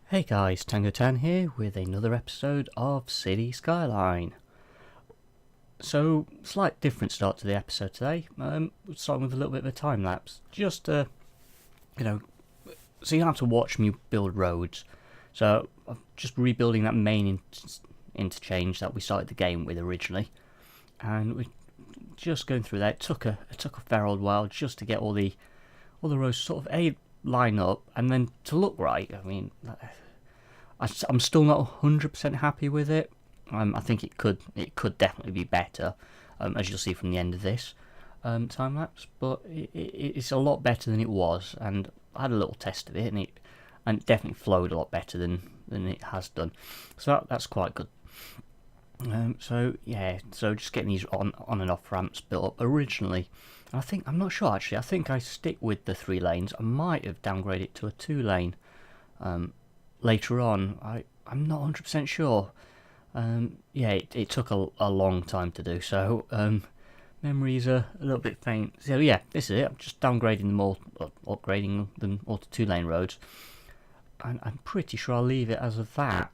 Hey guys, Tango Tan here with another episode of City Skyline. So, slight different start to the episode today. Starting with a little bit of a time lapse, just you know, so you don't have to watch me build roads. So I'm just rebuilding that main interchange that we started the game with originally, and we're just going through that. It took a fair old while just to get all the roads sort of line up and then to look right. I mean, I'm still not 100% happy with it. I think it could definitely be better, as you'll see from the end of this time lapse. But it's a lot better than it was, and I had a little test of it, and it definitely flowed a lot better than it has done. So that's quite good. So yeah, so just getting these on and off ramps built up originally. I'm not sure actually. I think I stick with the 3 lanes. I might have downgraded it to a 2 lane. Later on, I'm not 100% sure. Yeah, it took a long time to do so. Memories are a little bit faint. So yeah, this is it. I'm just downgrading them all, upgrading them all to 2 lane roads. And I'm pretty sure I'll leave it as of that.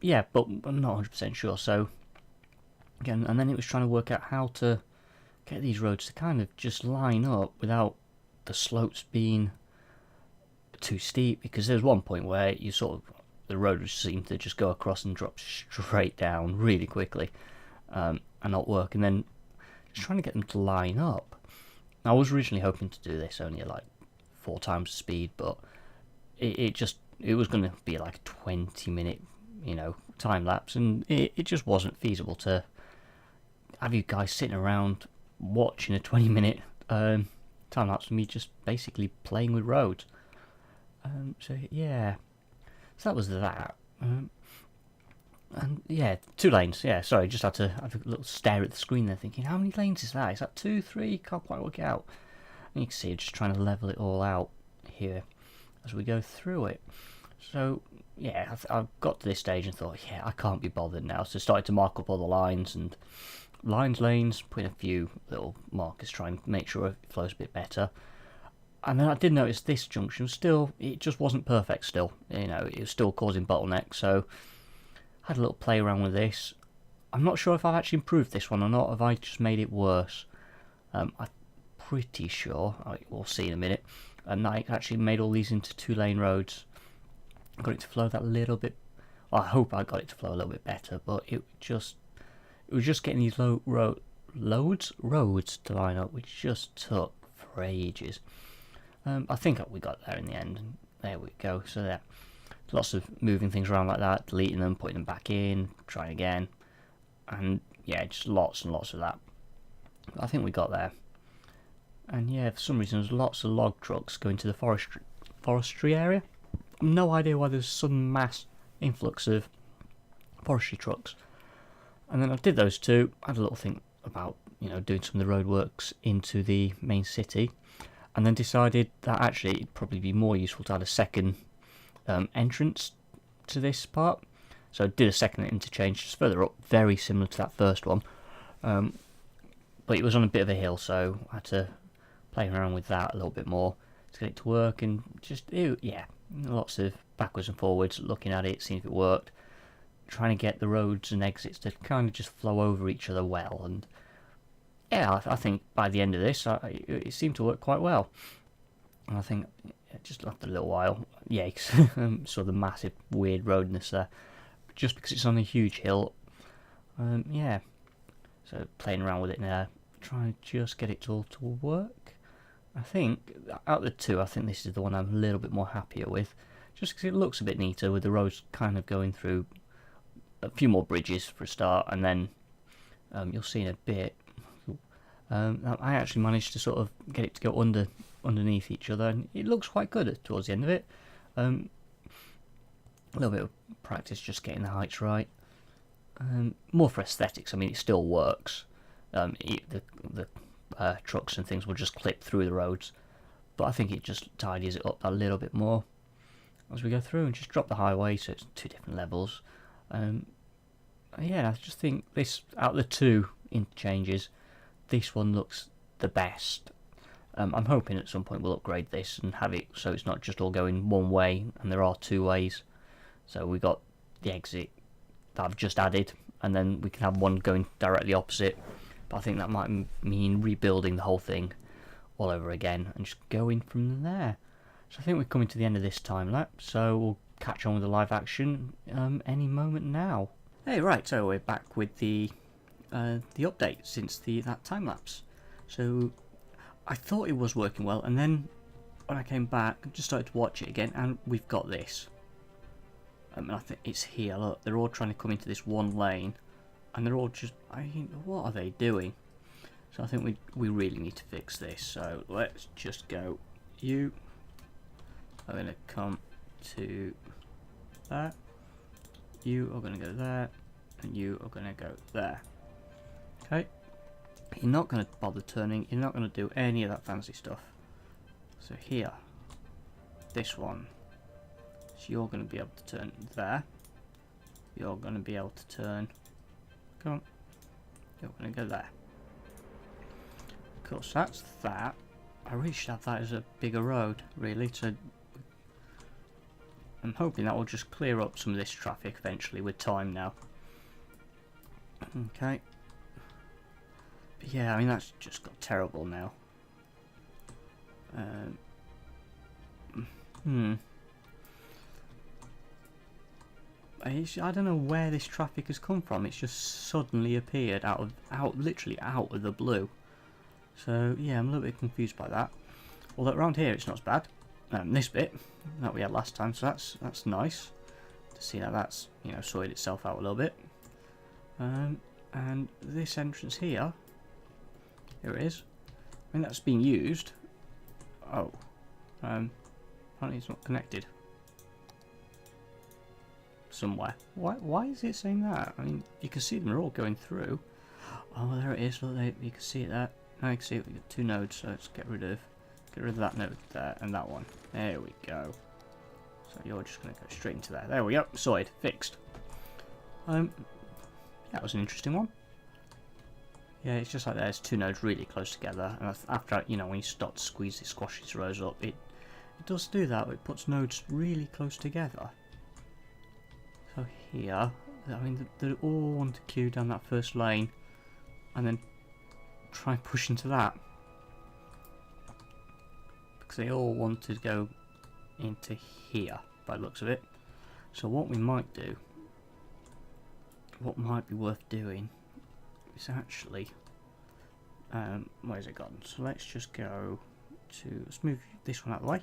Yeah, but I'm not 100% sure. So again, and then it was trying to work out how to get these roads to kind of just line up without the slopes being too steep, because there's one point where the road seemed to just go across and drop straight down really quickly, and not work, and then just trying to get them to line up. Now, I was originally hoping to do this only at like 4 times the speed, but it was going to be like a 20-minute time lapse, and it just wasn't feasible to have you guys sitting around watching a 20-minute time lapse of me just basically playing with roads. So yeah, so that was that. And yeah, 2 lanes. Yeah, sorry, just had to have a little stare at the screen there, thinking, how many lanes is that? Is that 2, 3? Can't quite work it out. And you can see, just trying to level it all out here as we go through it. So yeah, I got to this stage and thought, yeah, I can't be bothered now. So I started to mark up all the lines and lanes, putting a few little markers, trying to make sure it flows a bit better. And then I did notice this junction it just wasn't perfect still. It was still causing bottlenecks, so I had a little play around with this. I'm not sure if I've actually improved this one or not. Have I just made it worse? I'm pretty sure, we'll see in a minute. And I actually made all these into 2 lane roads. Got it to flow that little bit. Well, I hope I got it to flow a little bit better, but it was just getting these roads to line up, which just took for ages. I think we got there in the end, and there we go. So yeah, lots of moving things around like that, deleting them, putting them back in, trying again, and yeah, just lots and lots of that. But I think we got there. And yeah, for some reason there's lots of log trucks going to the forestry area. No idea why there's a sudden mass influx of forestry trucks. And then I did those 2. I had a little think about doing some of the roadworks into the main city. And then decided that actually it'd probably be more useful to add a second entrance to this part. So I did a second interchange just further up, very similar to that first one. But it was on a bit of a hill, so I had to play around with that a little bit more to get it to work, and lots of backwards and forwards, looking at it, seeing if it worked, trying to get the roads and exits to kind of just flow over each other well. And yeah, I think by the end of this, it seemed to work quite well. And I think just after a little while, yikes, saw the massive weird roadness there, just because it's on a huge hill. Yeah, so playing around with it now, trying to just get it all to work. I think out of the 2, I think this is the one I'm a little bit more happier with, just because it looks a bit neater with the roads kind of going through a few more bridges for a start, and then you'll see in a bit. I actually managed to sort of get it to go underneath each other, and it looks quite good towards the end of it. A little bit of practice just getting the heights right. More for aesthetics. I mean, it still works. The trucks and things will just clip through the roads, but I think it just tidies it up a little bit more as we go through, and just drop the highway so it's 2 different levels. Yeah, I just think this, out of the 2 interchanges, this one looks the best. I'm hoping at some point we'll upgrade this and have it so it's not just all going one way and there are two ways. So we got the exit that I've just added, and then we can have one going directly opposite. But I think that might mean rebuilding the whole thing all over again and just going from there. So I think we're coming to the end of this time lapse, so we'll catch on with the live action any moment now. Hey, right, so we're back with the update since that time lapse. So I thought it was working well, and then when I came back, I just started to watch it again, and we've got this. I think it's here. Look, they're all trying to come into this one lane, and they're all just. What are they doing? So I think we really need to fix this. So let's just go. You are going to come to there. You are going to go there, and you are going to go there. Okay. You're not going to bother turning. You're not going to do any of that fancy stuff. So here, this one. So you're going to be able to turn there. You're going to be able to turn. Come on. You're going to go there. Cool. So that's that. I really should have that as a bigger road, really. So I'm hoping that will just clear up some of this traffic eventually with time now. Okay. But yeah, I mean, that's just got terrible now. I don't know where this traffic has come from. It's just suddenly appeared literally out of the blue. So yeah, I'm a little bit confused by that. Although around here it's not as bad. This bit that we had last time, so that's nice to see that that's sorted itself out a little bit. And this entrance here it is. I mean, that's being used. Oh, apparently it's not connected somewhere. Why is it saying that? I mean, you can see them are all going through. Oh, there it is. Look, you can see it there. Now you can see it. We've got two nodes, so let's get rid of that node there and that one. There we go. So you're just going to go straight into there. There we go. Sorted. Fixed. That was an interesting one. Yeah, it's just like there's two nodes really close together, and after when you start to squeeze it, squashes rows up, it does do that. It puts nodes really close together. So here, I mean, they all want to queue down that first lane, and then try and push into that, because they all want to go into here by the looks of it. So what we might do, what might be worth doing, is actually, where's it gone? So let's just go to, let's move this one out of the way.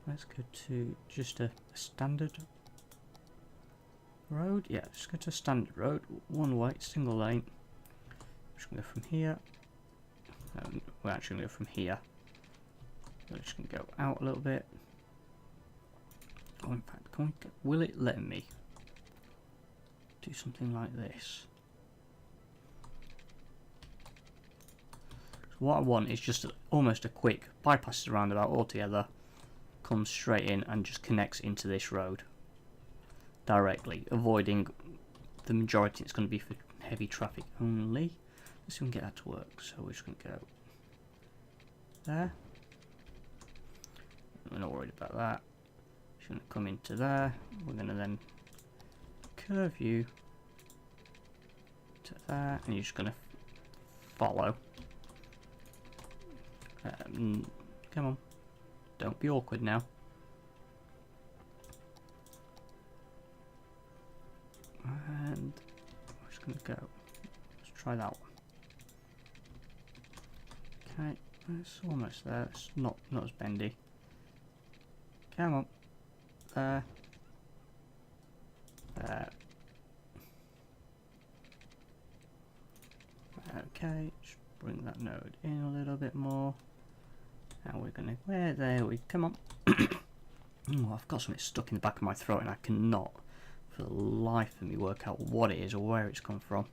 Let's go to just a standard road. Yeah, just go to a standard road, one way, single lane. Just gonna go from here. We're actually gonna go from here. We're just gonna go out a little bit. Oh, in fact, will it let me do something like this? So what I want is just almost a quick bypasses the roundabout altogether, comes straight in and just connects into this road directly, avoiding the majority. It's going to be for heavy traffic only. Let's see if we can get that to work. So we're just going to go there. We're not worried about that. Just going to come into there. We're going to then curve you to there, and you're just going to follow. Come on, don't be awkward now. And we're just going to go. Let's try that one. Okay, it's almost there. It's not as bendy. Come on. There. There. Okay, just bring that node in a little bit more. Now we're gonna, there we come on. Oh, I've got something stuck in the back of my throat and I cannot for the life of me work out what it is or where it's come from.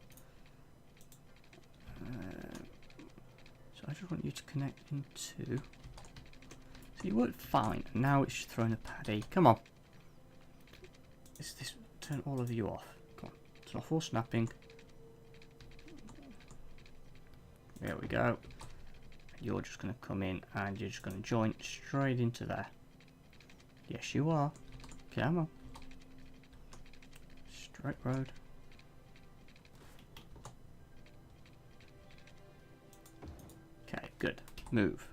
So I just want you to connect into. So you worked fine, and now it's just throwing a paddy. Come on. This turn all of you off. Come on. It's not full snapping. There we go. You're just going to come in and you're just going to join straight into there. Yes, you are. Come on. Straight road. Okay, good. Move.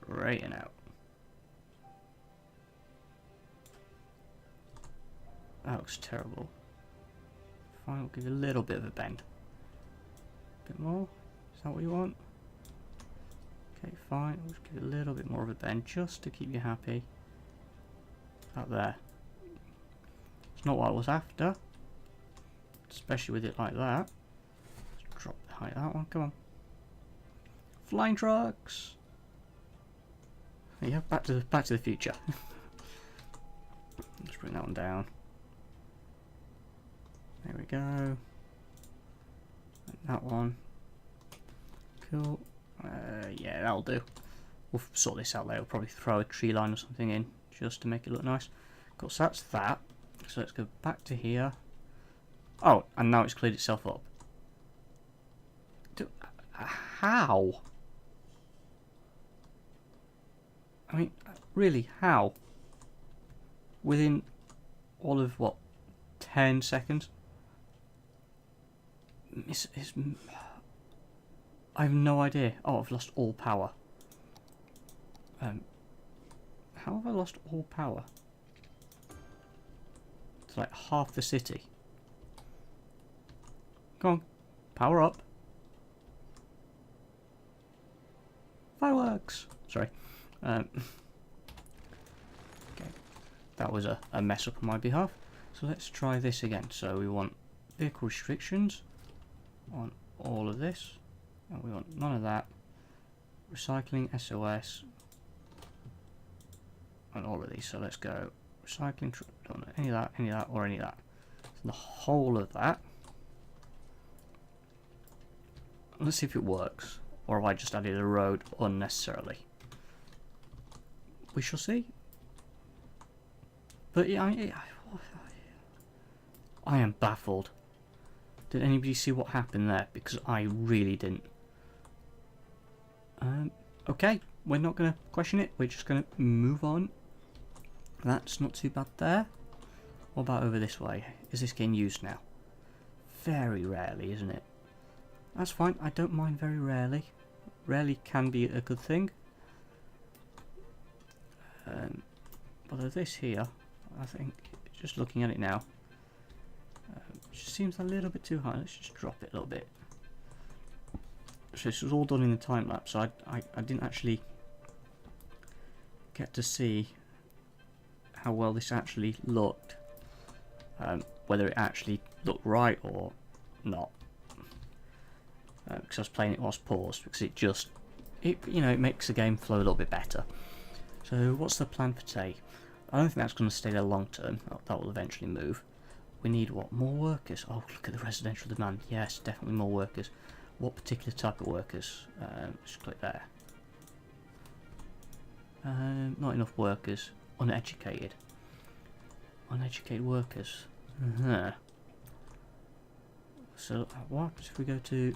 Straighten out. That looks terrible. Fine, we'll give you a little bit of a bend. A bit more? Is that what you want? Okay, fine. We'll just give you a little bit more of a bend just to keep you happy. Out there. It's not what I was after. Especially with it like that. Let's drop the height of that one. Come on. Flying trucks! Yeah, back to the future. Let's bring that one down. There we go. And that one. Cool. Yeah, that'll do. We'll sort this out later. We'll probably throw a tree line or something in just to make it look nice. Cool, so that's that. So let's go back to here. Oh, and now it's cleared itself up. How? I mean, really, how? Within all of, what, 10 seconds? I have no idea. Oh, I've lost all power. How have I lost all power? It's like half the city. Come on, power up. Fireworks! Sorry. Okay. That was a mess up on my behalf. So let's try this again. So we want vehicle restrictions on all of this. And we want none of that. Recycling, SOS. On all of these. So let's go recycling, don't want any of that, or any of that. So the whole of that. Let's see if it works. Or have I just added a road unnecessarily? We shall see. But yeah, I am baffled. Did anybody see what happened there? Because I really didn't. Okay, we're not going to question it. We're just going to move on. That's not too bad there. What about over this way? Is this getting used now? Very rarely, isn't it? That's fine. I don't mind very rarely. Rarely can be a good thing. But this here, I think, just looking at it now, just seems a little bit too high. Let's just drop it a little bit. So this was all done in the time lapse, so I didn't actually get to see how well this actually looked, whether it actually looked right or not. Because I was playing it whilst paused, because it makes the game flow a little bit better. So what's the plan for today? I don't think that's going to stay there long term. That will eventually move. We need what? More workers? Oh, look at the residential demand. Yes, definitely more workers. What particular type of workers? Just click there. Not enough workers. Uneducated. Uneducated workers. So what happens if we go to...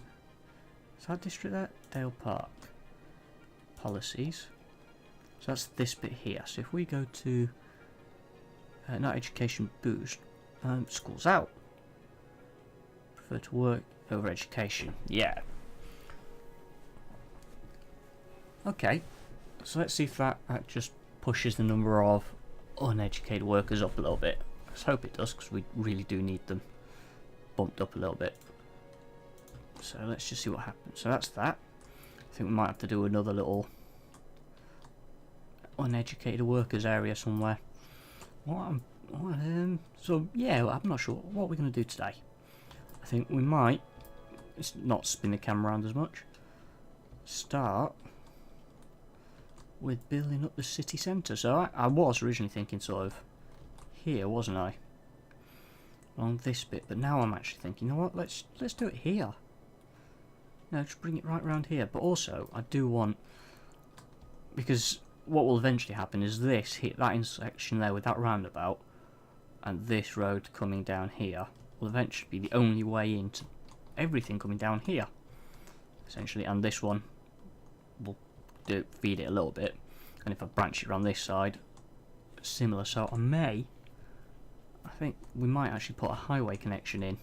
Is that district there? Dale Park. Policies. So that's this bit here. So if we go to not education boost, schools out. Prefer to work over education. Yeah. Okay. So let's see if that just pushes the number of uneducated workers up a little bit. Let's hope it does, because we really do need them bumped up a little bit. So let's just see what happens. So that's that. I think we might have to do another little uneducated workers area somewhere. So yeah, I'm not sure what we're going to do today. I think we might, let's not spin the camera around as much, start with building up the city centre. So I was originally thinking sort of here, wasn't I, on this bit, but now I'm actually thinking, you know what, let's do it here. No, just bring it right around here. But also, I do want, because what will eventually happen is this, hit that intersection there with that roundabout, and this road coming down here will eventually be the only way into everything coming down here, essentially, and this one will feed it a little bit, and if I branch it around this side, similar. So I think we might actually put a highway connection in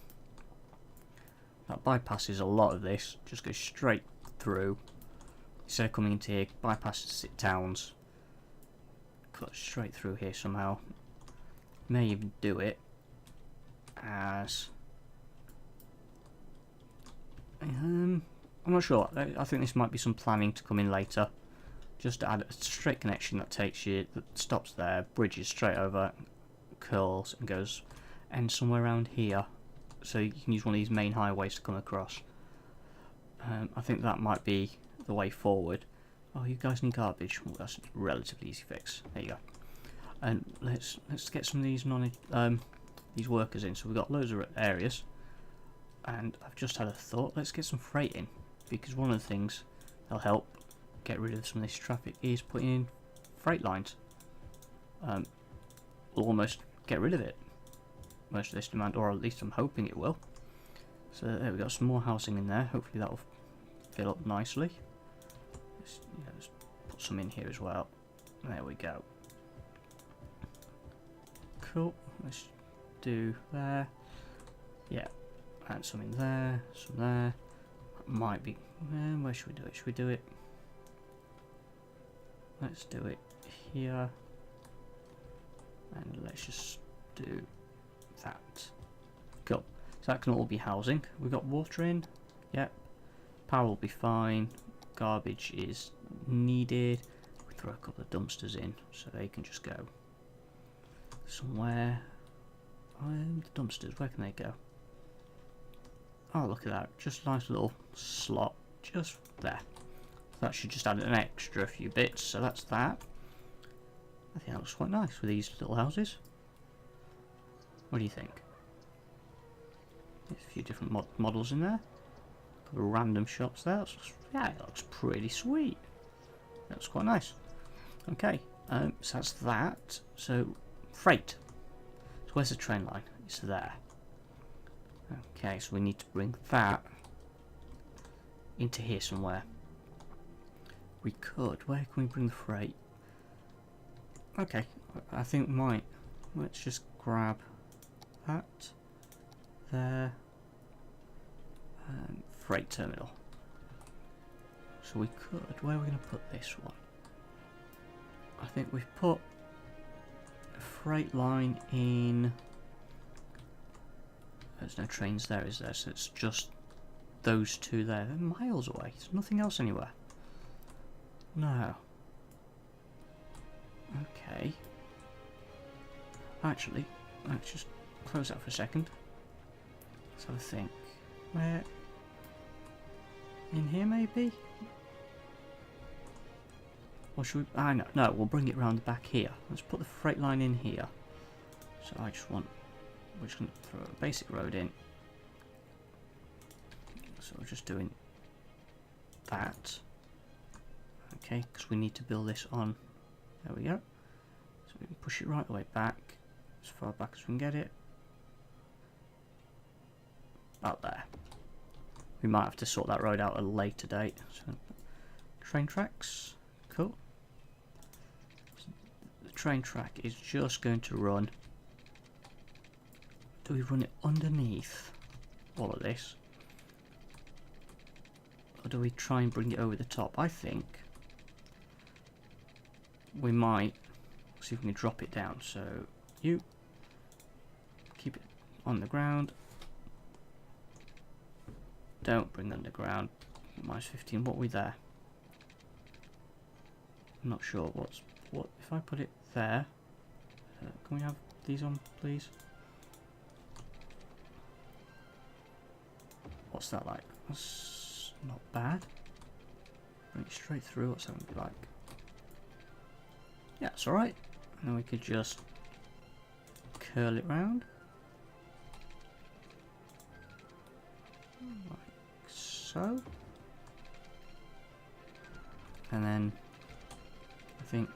that bypasses a lot of this, just goes straight through, instead of coming into here, bypasses towns, cut straight through here somehow. May even do it as I'm not sure. I think this might be some planning to come in later, just to add a straight connection that takes you, that stops there, bridges straight over, curls and goes, ends somewhere around here, so you can use one of these main highways to come across. I think that might be the way forward. Oh, you guys need garbage. Well, that's a relatively easy fix. There you go. And let's get some of these these workers in. So we've got loads of areas, and I've just had a thought. Let's get some freight in, because one of the things that'll help get rid of some of this traffic is putting in freight lines. We'll almost get rid of it, most of this demand, or at least I'm hoping it will. So there we got some more housing in there. Hopefully that'll fill up nicely. Let's put some in here as well. There we go. Cool. Let's do there. Yeah, and some in there, some there. That might be. Where should we do it? Should we do it? Let's do it here. And let's just do that. Cool. So that can all be housing. We've got water in. Yep. Power will be fine. Garbage is needed. We throw a couple of dumpsters in so they can just go somewhere. The dumpsters, where can they go? Oh, look at that. Just a nice little slot just there. That should just add an extra few bits. So that's that. I think that looks quite nice with these little houses. What do you think? There's a few different models in there. A couple of random shops there. Yeah, it looks pretty sweet. That's quite nice. Okay, so that's that. So, freight. So where's the train line? It's there. Okay, so we need to bring that into here somewhere. We could. Where can we bring the freight? Okay, I think we might. Let's just grab that there. Freight terminal. So we could. Where are we going to put this one? I think we've put a freight line in. There's no trains there, is there? So it's just those two there. They're miles away. There's nothing else anywhere. No. Okay. Actually, let's just close that for a second. Let's have a think. Where? In here, maybe? Or should we? Ah, no, no, we'll bring it round the back here. Let's put the freight line in here. So I just want. We're just going to throw a basic road in. So we're just doing that. Okay, because we need to build this on. There we go. So we can push it right the way back, as far back as we can get it. About there. We might have to sort that road out at a later date. So, train tracks. Cool. So the train track is just going to run. Do we run it underneath all of this? Or do we try and bring it over the top? I think we might see if we can drop it down. So you keep it on the ground. Don't bring underground. Minus 15. What are we there? I'm not sure. What if I put it there? Can we have these on, please? What's that like? That's not bad. Bring it straight through. What's that going to be like? Yeah, it's alright. And then we could just curl it round. Like so. And then I think,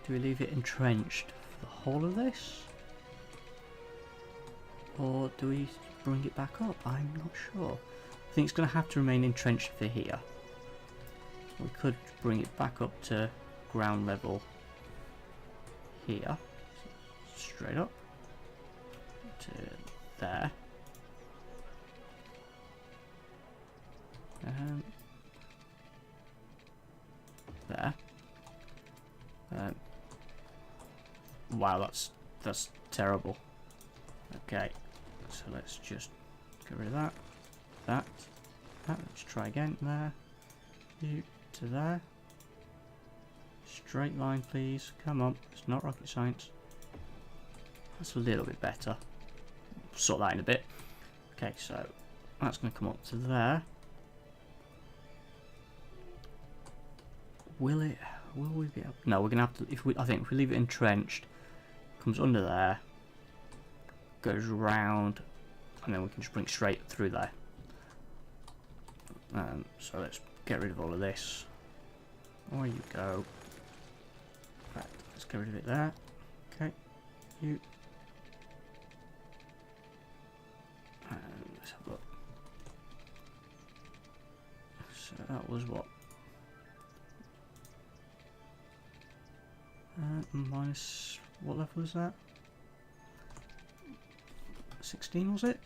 do we leave it entrenched for the whole of this? Or do we bring it back up? I'm not sure. I think it's going to have to remain entrenched for here. We could bring it back up to ground level here. Straight up to there. There. Wow, that's terrible. Okay, so let's just get rid of that. That. Let's try again. There. You to there. Straight line, please. Come on. It's not rocket science. That's a little bit better. Sort that in a bit. Okay, so that's going to come up to there. Will we be able? No, we're going to have to. I think if we leave it entrenched, comes under there, goes round, and then we can just bring it straight through there. So let's get rid of all of this. There you go. Right, let's get rid of it there. Okay, you. Let's have a look. So that was what? Minus, what level was that? 16 was it?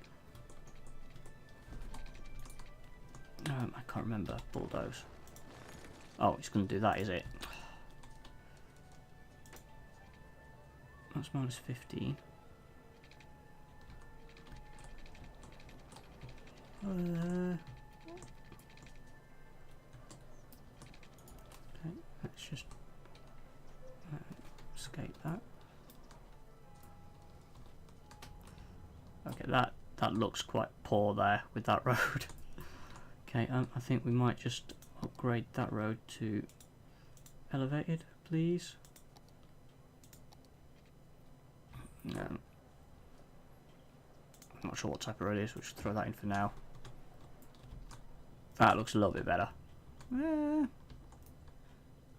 I can't remember. Bulldoze. Oh, it's going to do that, is it? That's minus 15. Okay, let's just escape that. Okay, that looks quite poor there with that road. Okay, I think we might just upgrade that road to elevated, please. I'm not sure what type of road it is, we'll just throw that in for now. That looks a little bit better.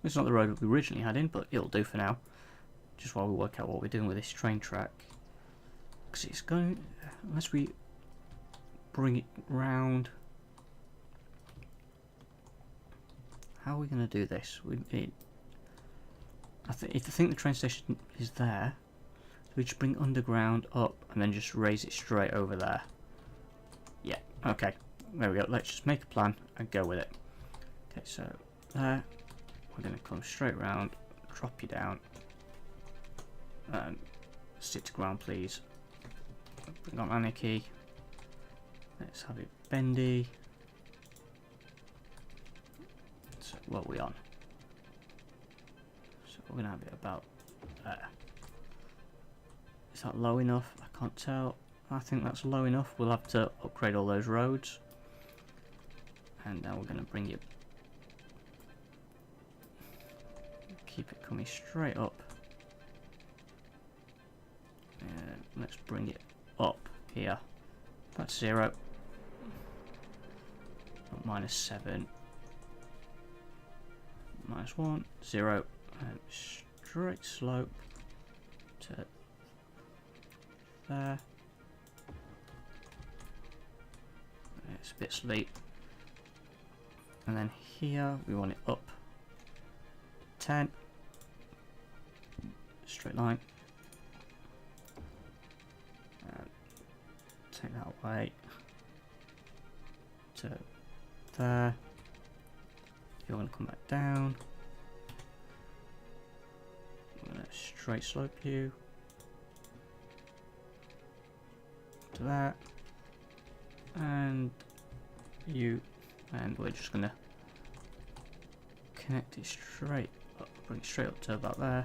It's not the road we originally had in, but it'll do for now. Just while we work out what we're doing with this train track. Because it's going, unless we bring it round. How are we going to do this? I think the train station is there. So we just bring underground up and then just raise it straight over there. Yeah, okay. There we go. Let's just make a plan and go with it. Okay, so there. We're going to come straight round, drop you down. Stick to ground, please. Bring on Anarchy. Let's have it bendy. So what are we on? So we're going to have it about there. Is that low enough? I can't tell. I think that's low enough. We'll have to upgrade all those roads. And now we're going to bring it. Keep it coming straight up. Let's bring it up here. That's 0. Minus 7. Minus 1. 0. And straight slope to there. It's a bit steep. And then here we want it up 10. Straight line. Take that away to there. You're going to come back down. I'm going to straight slope you to that, and you, and we're just going to connect it straight up, bring it straight up to about there,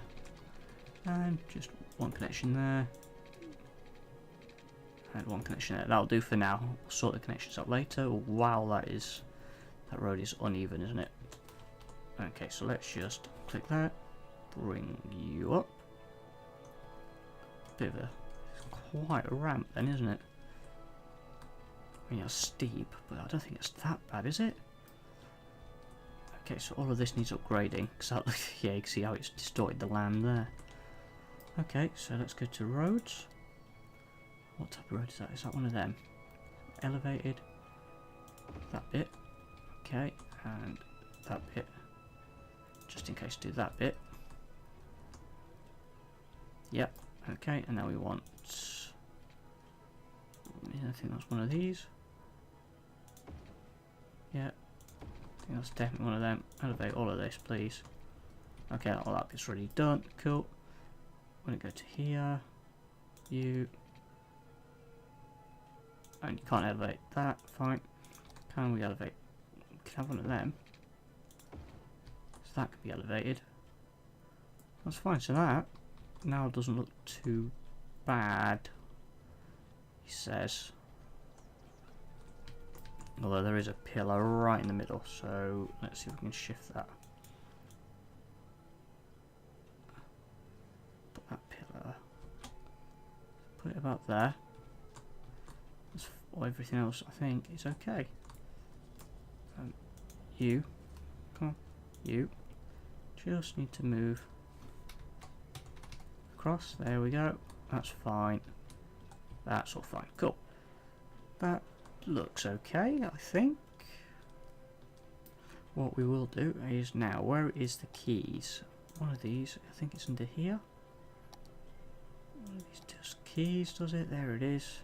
and just one connection there. And one connection there. That'll do for now. We'll sort the connections out later. Wow, that road is uneven, isn't it? Okay, so let's just click that. Bring you up. Bit of quite a ramp then, isn't it? I mean, it's steep, but I don't think it's that bad, is it? Okay, so all of this needs upgrading. Cause yeah, you can see how it's distorted the land there. Okay, so let's go to roads. What type of road is that? Is that one of them? Elevated. That bit. Okay, and that bit. Just in case, do that bit. Yep. Okay, and now we want. I think that's one of these. Yeah. I think that's definitely one of them. Elevate all of this, please. Okay, all that bit's already done. Cool. When it go to here, you. And you can't elevate that. Fine. Can we elevate? We can have one of them. So that could be elevated. That's fine. So that now doesn't look too bad, he says. Although there is a pillar right in the middle, so let's see if we can shift that. Put that pillar. Put it about there. Everything else I think is okay. You, come on, you just need to move across. There we go. That's fine. That's all fine. Cool. That looks okay, I think. What we will do is now, where is the keys? One of these, I think it's under here. One of these just keys, does it? There it is.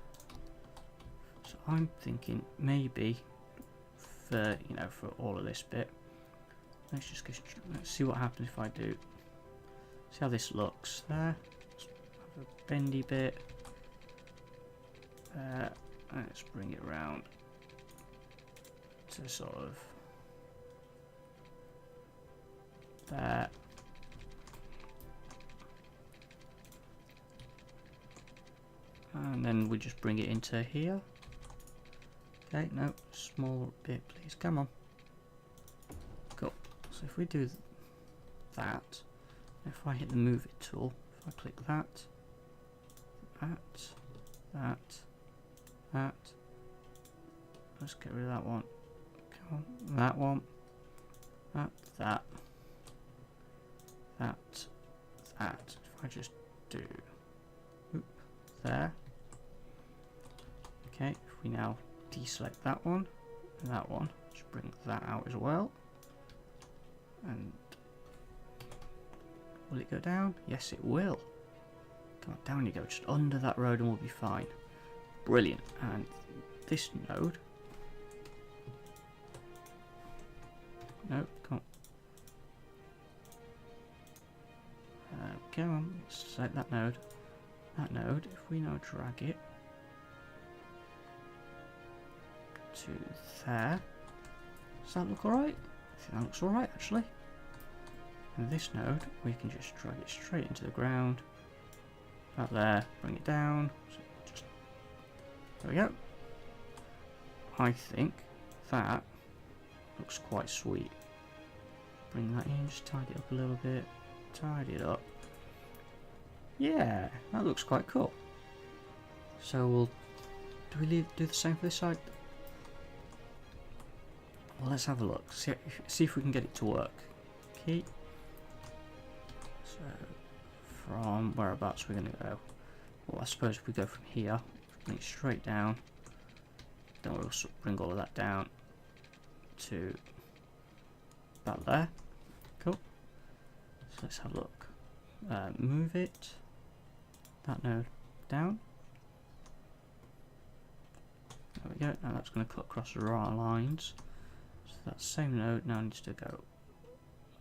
So I'm thinking maybe for, you know, for all of this bit, let's see what happens if I do. See how this looks there. Let's have a bendy bit. Let's bring it around to sort of there. And then we just bring it into here. Okay, no, small bit please, come on. Cool. So if we do that, if I hit the move it tool, if I click that, that, let's get rid of that one. Come on, that one, that. If I just do there. Okay, if we now deselect that one and that one, just bring that out as well. And will it go down? Yes, it will. Come on, down you go, just under that road and we'll be fine. Brilliant. And this node. No, come on. Come on, select that node. That node, if we now drag it to there, does that look alright? I think that looks alright actually. And this node, we can just drag it straight into the ground. About there, bring it down. So just, there we go. I think that looks quite sweet. Bring that in, just tidy it up a little bit. Tidy it up. Yeah, that looks quite cool. So we'll do the same for this side? Well, let's have a look. See if we can get it to work. Okay. So from whereabouts we're going to go? Well, I suppose if we go from here, bring it straight down. Then we'll bring all of that down to about there. Cool. So let's have a look. Move it. That node down. There we go. Now that's going to cut across the right lines. So that same node now needs to go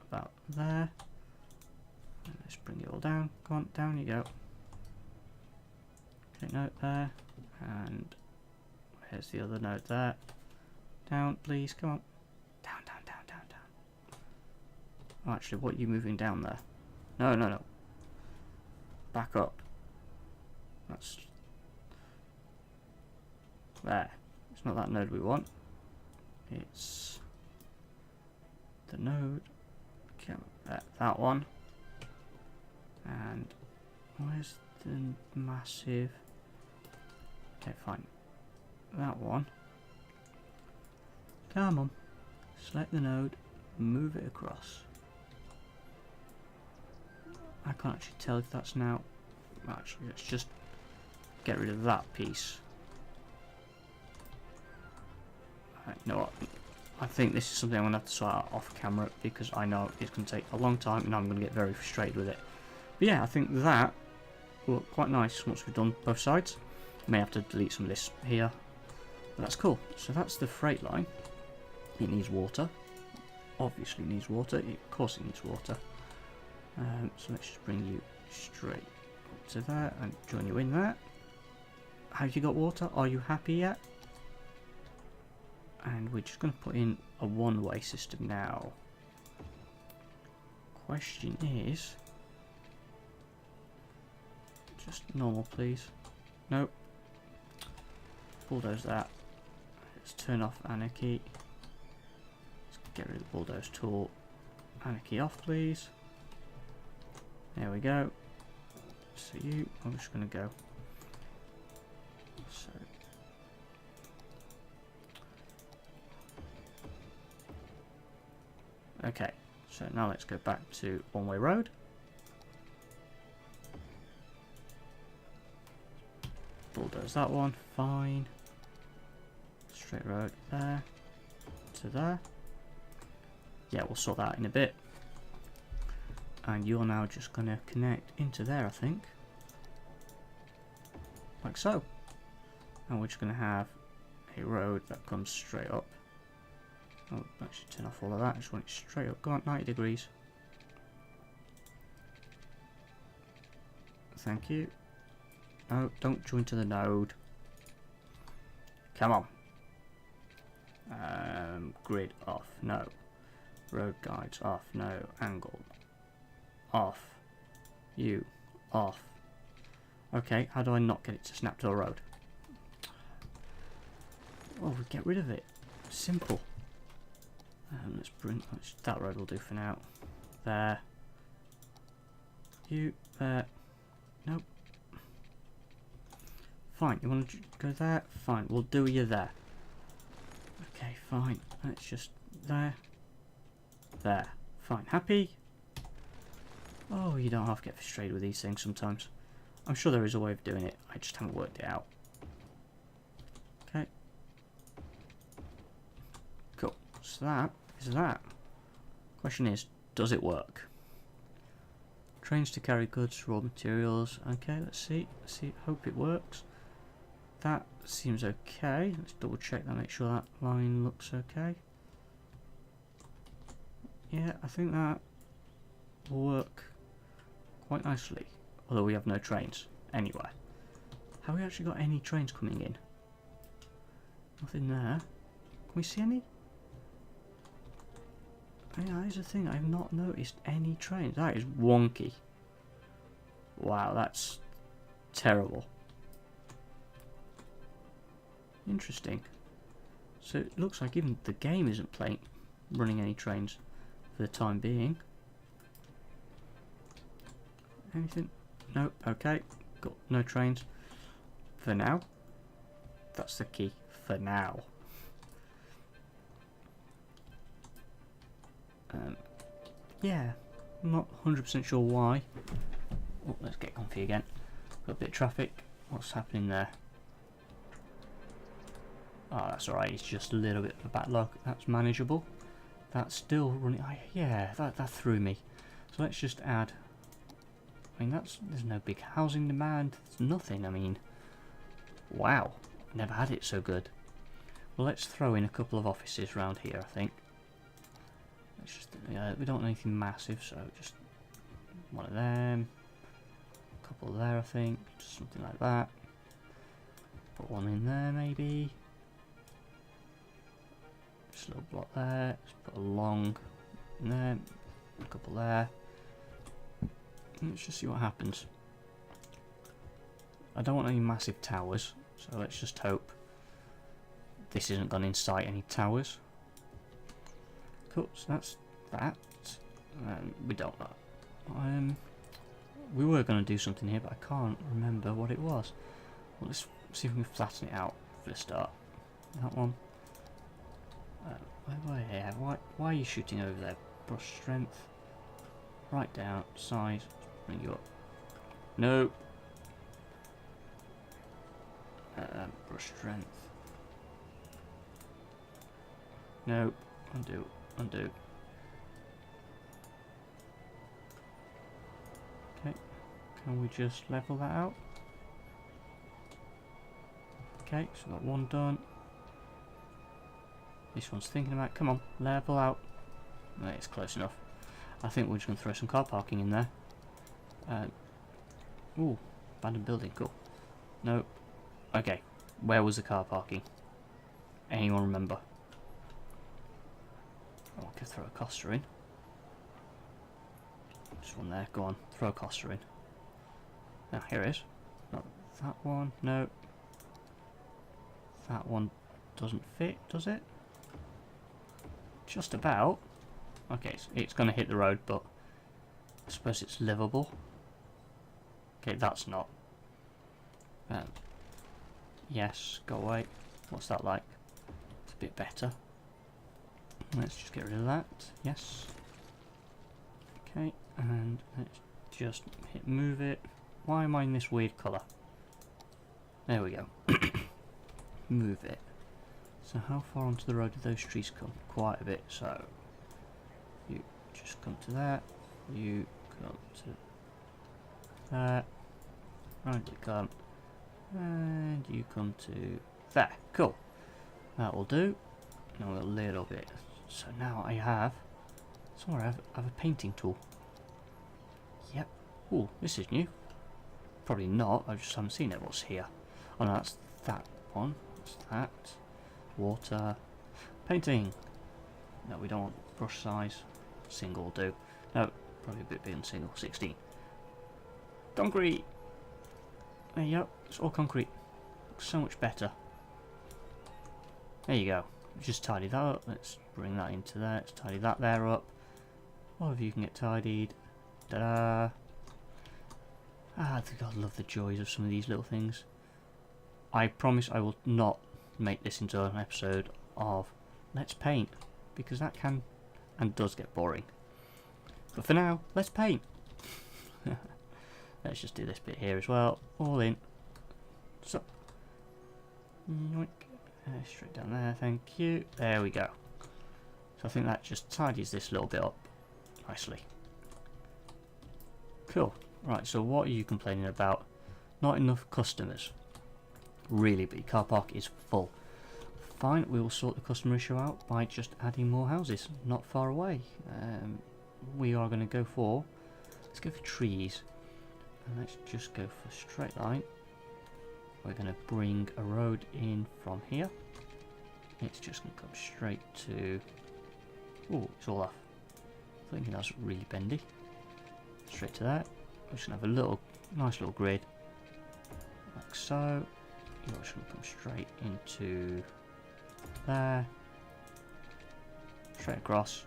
about there. And let's bring it all down. Come on, down you go. Okay, node there. And here's the other node there. Down, please. Come on. Down, down, down, down, down. Oh, actually, what are you moving down there? No, no, no. Back up. That's there. It's not that node we want. It's the node. That one. And where's the massive? Okay, fine. That one. Come on. Select the node. Move it across. I can't actually tell if that's now. Actually, let's just get rid of that piece. You know what? I think this is something I'm going to have to sort out off camera because I know it's going to take a long time and I'm going to get very frustrated with it. But yeah, I think that will look quite nice once we've done both sides. May have to delete some of this here. But that's cool. So that's the freight line. It needs water. Obviously needs water. Of course it needs water. So let's just bring you straight up to there and join you in there. Have you got water? Are you happy yet? And we're just going to put in a one-way system now. Question is... just normal, please. Nope. Bulldoze that. Let's turn off anarchy. Let's get rid of the bulldoze tool. Anarchy off, please. There we go. So I'm just going to go. So okay, so now let's go back to one-way road. Bulldoze that one, fine. Straight road there to there. Yeah, we'll sort that out in a bit. And you're now just going to connect into there, I think. Like so. And we're just going to have a road that comes straight up. Oh, actually turn off all of that. I just want it straight up. Go on, 90 degrees. Thank you. No, don't join to the node. Come on. Grid off. No. Road guides off. No. Angle off. You off. Okay, how do I not get it to snap to a road? Oh, we get rid of it. Simple. That road will do for now. There. You there. Nope. Fine, you want to go there? Fine, we'll do you there. Okay, fine. Let's just there. There. Fine. Happy? Oh, you don't have to get frustrated with these things sometimes. I'm sure there is a way of doing it. I just haven't worked it out. Okay. Cool. So that is that. Question is, does it work? Trains to carry goods, raw materials. Okay, let's see. Hope it works. That seems okay. Let's double check that, make sure that line looks okay. Yeah, I think that will work quite nicely. Although we have no trains anywhere. Have we actually got any trains coming in? Nothing there. Can we see any? Yeah, that is the thing. I have not noticed any trains. That is wonky. Wow, that's terrible. Interesting. So it looks like even the game isn't running any trains for the time being. Anything? Nope. Okay. Got no trains for now. That's the key. For now. Yeah, I'm not 100% sure why. Oh, let's get comfy again. Got a bit of traffic. What's happening there? Oh, that's alright. It's just a little bit of a backlog. That's manageable. That's still running. Yeah, that threw me. So let's just add. I mean, there's no big housing demand. There's nothing. I mean, wow. Never had it so good. Well, let's throw in a couple of offices around here, I think. Let's just, we don't want anything massive, so just one of them. A couple there, I think. Just something like that. Put one in there, maybe. Just a little block there. Just put a long in there. A couple there. Let's just see what happens. I don't want any massive towers, so let's just hope this isn't going to incite any towers. Cool, so that's that. We don't know. We were going to do something here, but I can't remember what it was. Well, let's see if we can flatten it out for the start. That one. Why are you shooting over there? Brush strength. Right down, size. Bring you up. No. Brush strength. No, undo, undo. Okay, can we just level that out? Okay, so we've got one done. This one's thinking about, come on, level out. Right, it's close enough. I think we're just going to throw some car parking in there. Ooh, abandoned building, cool. No, okay, where was the car parking? Anyone remember? Oh, I could throw a Costa in. Just one there, go on, throw a Costa in. Now, here it is. Not that one, no. That one doesn't fit, does it? Just about. Okay, it's going to hit the road, but I suppose it's livable. Okay, that's not. Yes, go away. What's that like? It's a bit better. Let's just get rid of that. Yes. Okay, and let's just hit move it. Why am I in this weird colour? There we go. Move it. So how far onto the road did those trees come? Quite a bit, so you just come to that, you come to that, right you come, and you come to there. Cool. That will do. Now a little bit. So now I have somewhere I have a painting tool. Yep. Oh, this is new. Probably not, I just haven't seen it. What's here? Oh no, that's that one. What's that? Water. Painting. No, we don't want brush size. Single will do. No, probably a bit big on single. 16. Concrete. There you go. It's all concrete. Looks so much better. There you go. Just tidy that up. Let's bring that into there. Let's tidy that there up. All of you can get tidied. Ta-da. Ah, God, I love the joys of some of these little things. I promise I will not make this into an episode of let's paint, because that can and does get boring. But for now, let's paint. Let's just do this bit here as well. All in. So, straight down there. Thank you. There we go. So I think that just tidies this little bit up nicely. Cool. Right. So what are you complaining about? Not enough customers. Really, but your car park is full. Fine, we will sort the customer issue out by just adding more houses not far away. We are going to go for, let's go for trees, and let's just go for straight line. We're going to bring a road in from here. It's just going to come straight to, oh, it's all off. I think that's really bendy. Straight to that. We're just going to have a little, nice little grid, like so. You're just going to come straight into there, straight across.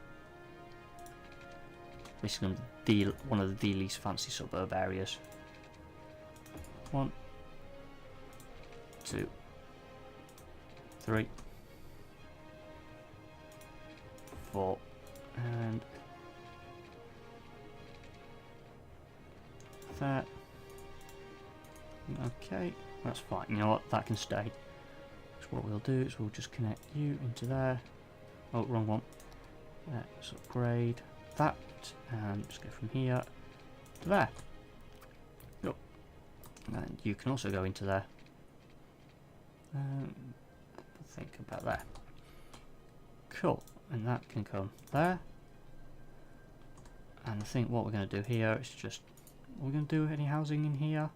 This is going to be one of the least fancy suburb areas. 1, 2, 3, 4, and that. Okay, that's fine. You know what? That can stay. So what we'll do is we'll just connect you into there. Oh, wrong one. Let's upgrade that and just go from here to there. Go. And you can also go into there. Think about that. Cool. And that can come there. And I think what we're going to do here is just, are we going to do any housing in here?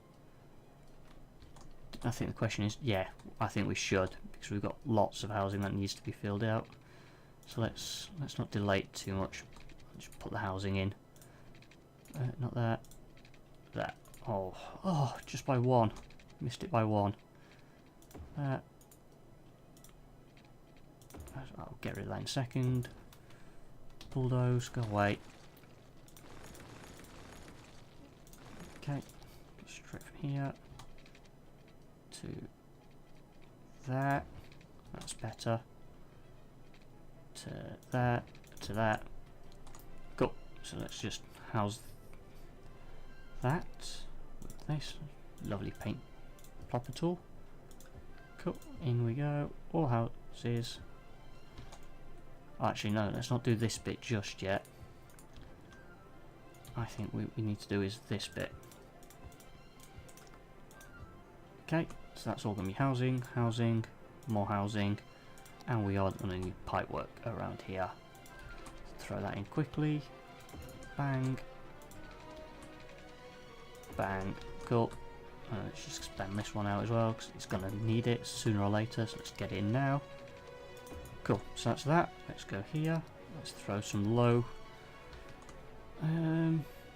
I think the question is, yeah, I think we should, because we've got lots of housing that needs to be filled out. So let's not delay it too much. Just put the housing in. Not that. That. Oh, just by one. Missed it by one. I'll get rid of that in a second. Bulldoze, go away. Okay, straight from here to there. That's better. To there, to that. Cool. So let's just house that with this lovely paint plopper tool. Cool, in we go. All houses. Actually, no, let's not do this bit just yet. I think what we need to do is this bit. Okay, so that's all going to be housing, housing, more housing, and we are going to need pipe work around here. Throw that in quickly. Bang. Bang. Cool. Let's just expand this one out as well, because it's going to need it sooner or later, so let's get it in now. Cool, so that's that. Let's go here. Let's throw some low.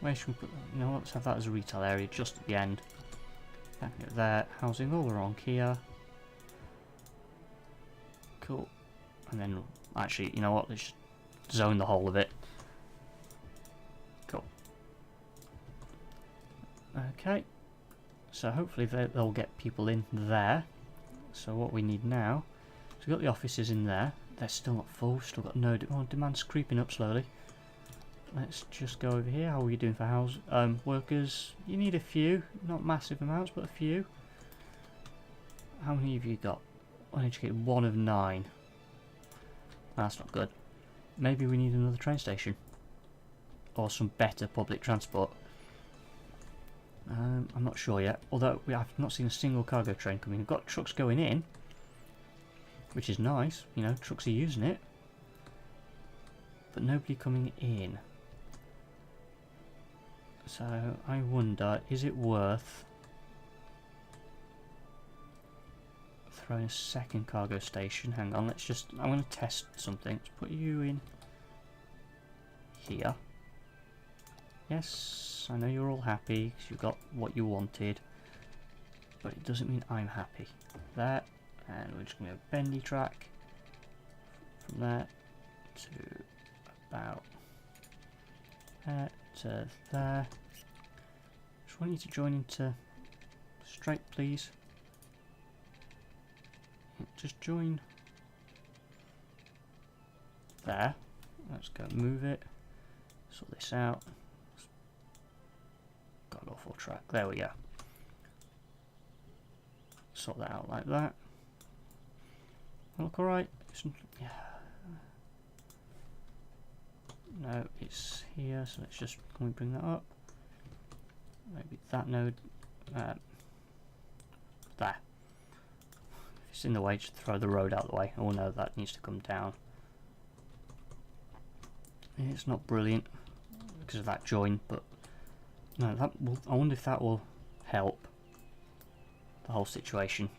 Where should we put that? You know what, let's have that as a retail area just at the end. Bang it there. Housing all along here. Cool. And then, actually, you know what, let's just zone the whole of it. Cool. Okay. So hopefully they'll get people in there. So what we need now, so we've got the offices in there. They're still not full, still got no demand's creeping up slowly. Let's just go over here. How are you doing for workers? You need a few, not massive amounts, but a few. How many have you got? Uneducated, 1 of 9. That's not good. Maybe we need another train station. Or some better public transport. I'm not sure yet. Although I've not seen a single cargo train coming. We've got trucks going in, which is nice. You know, trucks are using it. But nobody coming in. So I wonder, is it worth throwing a second cargo station? Hang on, let's just, I'm going to test something. Let's put you in here. Yes, I know you're all happy because you got what you wanted, but it doesn't mean I'm happy. There, and we're just going to go bendy track from there to about there to there. Just want you to join into straight, please. Just join there. Let's go move it. Sort this out. God awful track. There we go. Sort that out like that. Look alright. Yeah. No, it's here, so let's just, can we bring that up? Maybe that node. There. If it's in the way, just throw the road out the way. Oh no, that needs to come down. It's not brilliant because of that join, but no, that will, I wonder if that will help the whole situation.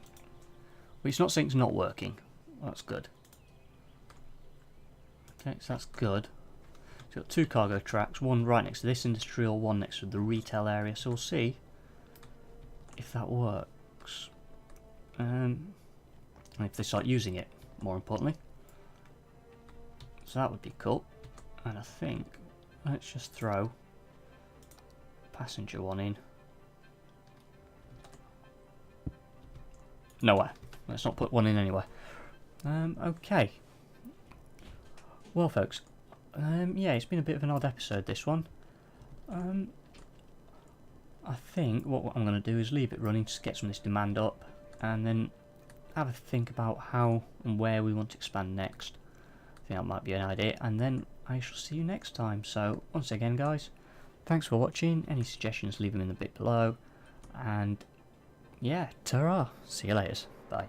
Well, it's not saying it's not working. That's good. Okay, so that's good. So we've got 2 cargo tracks, one right next to this industrial, one next to the retail area, so we'll see if that works. And if they start using it, more importantly. So that would be cool. And I think, let's just throw passenger one in. Nowhere. Let's not put one in anywhere. Okay. Well, folks, yeah, it's been a bit of an odd episode, this one. I think what I'm going to do is leave it running, just get some of this demand up, and then have a think about how and where we want to expand next. I think that might be an idea, and then I shall see you next time. So, once again, guys, thanks for watching. Any suggestions, leave them in the bit below, and yeah, ta-ra! See you later. Bye.